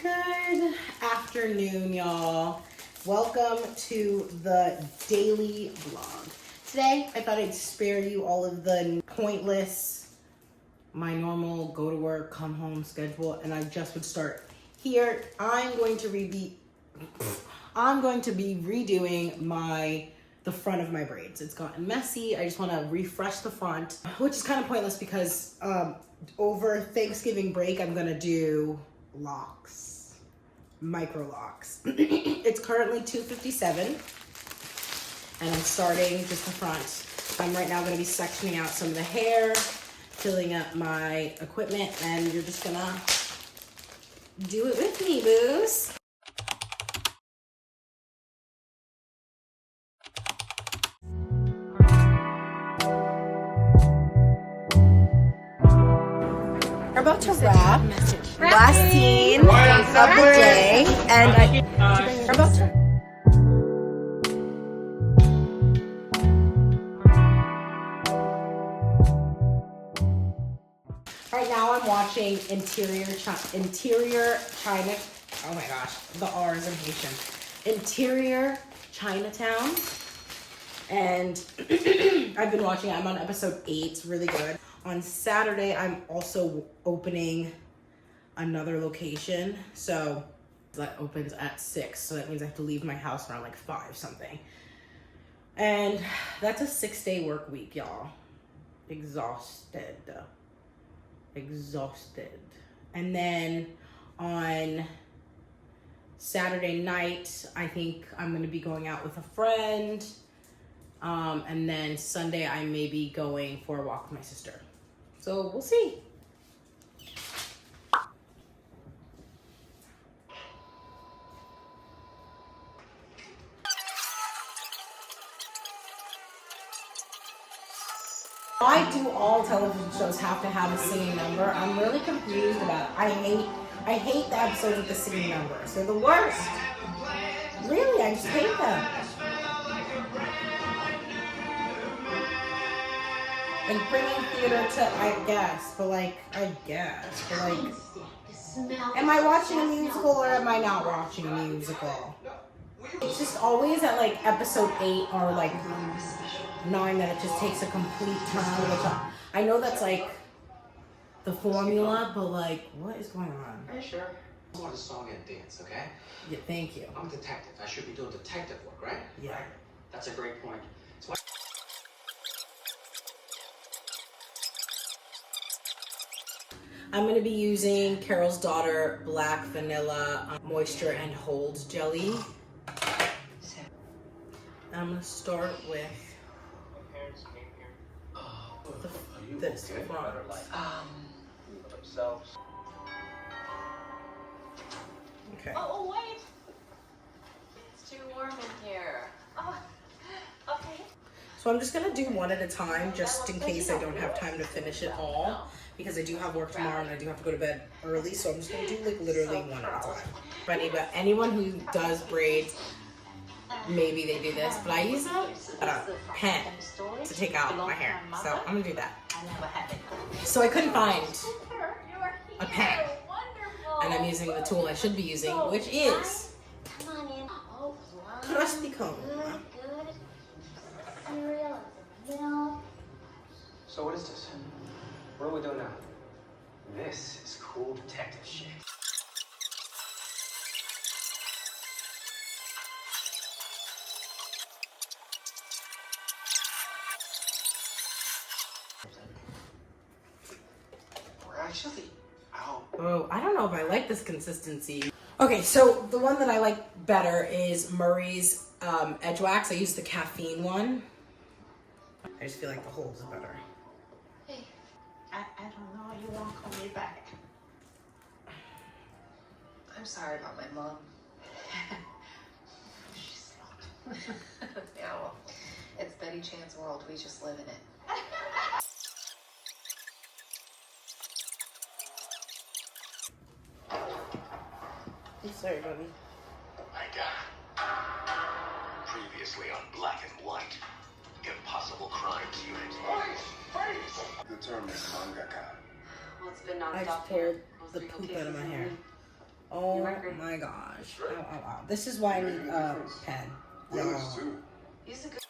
Good afternoon, y'all. Welcome to the daily vlog. Today, I thought I'd spare you all of the pointless, my normal go to work, come home schedule, and I just would start here. I'm going to be redoing the front of my braids. It's gotten messy. I just want to refresh the front, which is kind of pointless because over Thanksgiving break, I'm gonna do locks, micro locks. It's currently 2:57 and I'm starting just the front. I'm right now gonna be sectioning out some of the hair, filling up my equipment, and you're just gonna do it with me, boos. We're about to wrap last scene of the day, and we're about to. Right now, I'm watching Interior China. Oh my gosh, the R is in Haitian. Interior Chinatown, and I've been watching it. I'm on episode 8. It's really good. On Saturday, I'm also opening another location. So that opens at 6. So that means I have to leave my house around like 5 something. And that's a 6-day work week, y'all. Exhausted. And then on Saturday night, I think I'm going to be going out with a friend. And then Sunday, I may be going for a walk with my sister. So we'll see. Why do all television shows have to have a singing number? I'm really confused about it. I hate the episodes with the singing numbers. They're the worst. Really, I just hate them. Like bringing theater to, I guess, but am I watching a musical or am I not watching a musical? It's just always at like episode 8 or like 9 that it just takes a complete turn, which I know that's like the formula, but like, what is going on? Are you sure? I want a song and dance, okay? Yeah, thank you. I'm a detective. I should be doing detective work, right? Yeah. Right. That's a great point. I'm going to be using Carol's Daughter Black Vanilla Moisture and Hold Jelly. And I'm going to start with this front. Okay. Oh, wait! It's too warm in here. Oh, okay. So I'm just going to do one at a time just in case I don't have time to finish it all. Because I do have work tomorrow and I do have to go to bed early, so I'm just gonna do like literally one at a time. But anyone who does braids, maybe they do this, but I use a pen to take out my hair, so I'm gonna do that. So I couldn't find a pen, and I'm using the tool I should be using, which is crusty comb. So what is this? What are we doing now? This is cool detective shit. We're actually out. Oh, I don't know if I like this consistency. Okay, so the one that I like better is Murray's Edge Wax. I use the caffeine one. I just feel like the holes are better. I don't know. You won't call me back. I'm sorry about my mom. She's not. Yeah, well, it's Betty Chan's world. We just live in it. I'm sorry, buddy. My God. Previously on Black and White. Impossible Crimes Unit. The term is mangaka. Well, it's been I nonstop just here. pulled the poop out of my hair. Oh my gosh. Ow, ow, ow. This is why I need a pen. Brothers too. He's a good.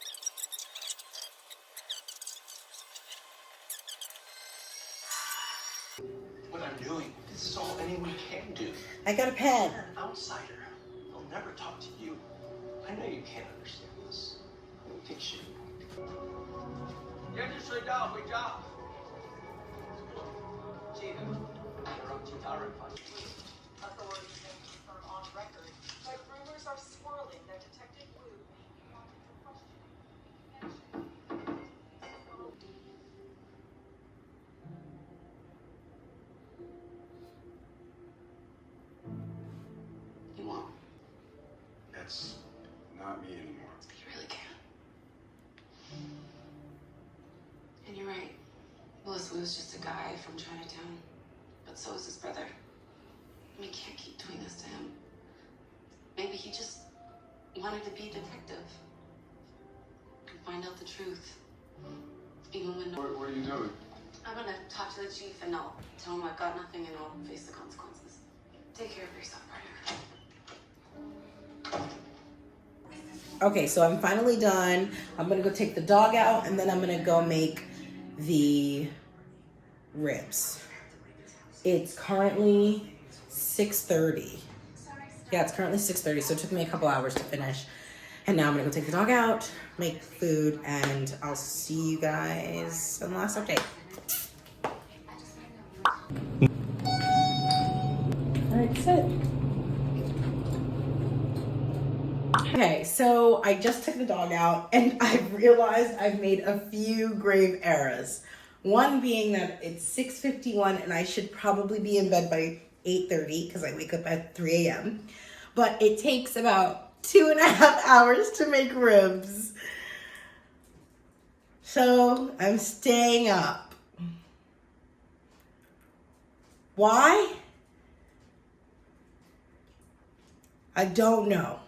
What I'm doing, this is all anyone can do. I got a pen. You're an outsider. They'll never talk to you. I know you can't understand this. Take shit. 沿着水道回家。记得要让其他人发现。 Authorities may confirm on record, but rumors are swirling that Detective Wu may be wanted for questioning. You won't. That's not me anymore. You really can't. And you're right. Louis Wu's just a guy from Chinatown. But so is his brother. We can't keep doing this to him. Maybe he just wanted to be a detective. And find out the truth. Even when What are you doing? I'm gonna talk to the chief and I'll tell him I've got nothing and I'll face the consequences. Take care of yourself, partner. Okay, so I'm finally done. I'm gonna go take the dog out and then I'm gonna go make the ribs. It's currently 6:30. Yeah, it's currently 6:30, so it took me a couple hours to finish. And now I'm gonna go take the dog out, make food, and I'll see you guys in the last update. Alright, sit. Okay, so I just took the dog out and I realized I've made a few grave errors. One being that it's 6:51 and I should probably be in bed by 8:30 because I wake up at 3 a.m. But it takes about 2.5 hours to make ribs. So I'm staying up. Why? I don't know.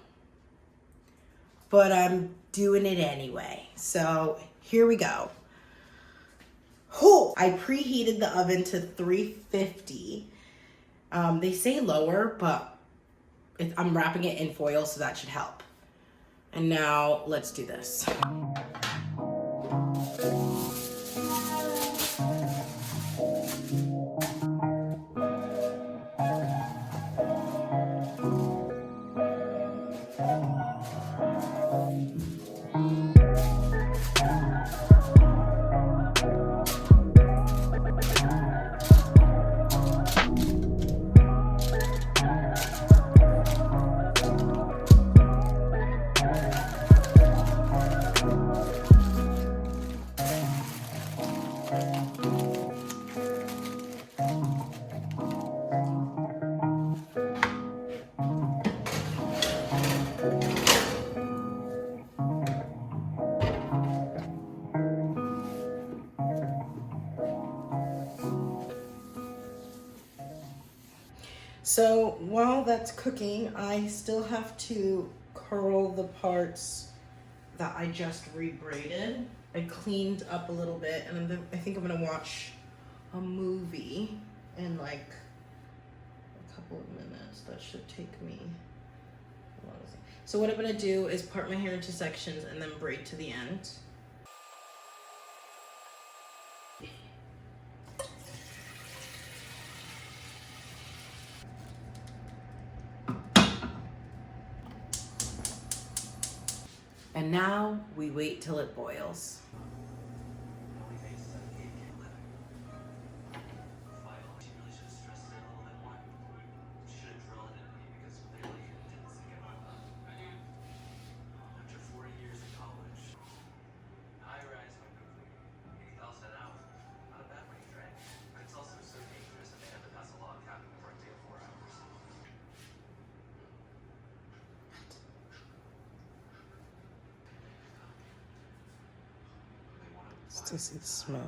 But I'm doing it anyway. So here we go. I preheated the oven to 350. They say lower, but I'm wrapping it in foil, so that should help. And now let's do this. So while that's cooking, I still have to curl the parts that I just rebraided. I cleaned up a little bit, and I think I'm gonna watch a movie in like a couple of minutes. That should take me. So what I'm gonna do is part my hair into sections and then braid to the end. And now we wait till it boils. Still see the smoke.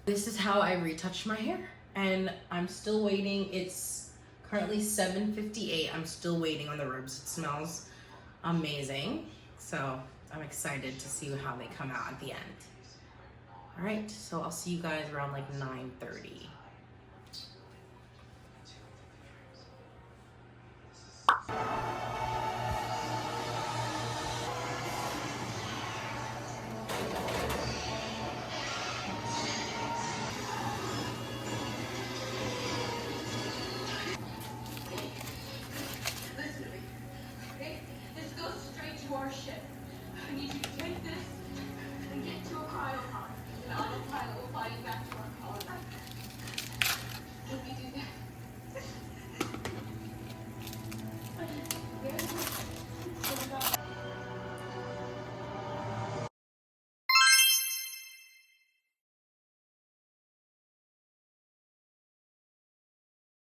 This is how I retouched my hair, and I'm still waiting. It's currently 7:58. I'm still waiting on the ribs. It smells amazing. So I'm excited to see how they come out at the end. All right, so I'll see you guys around like 9:30.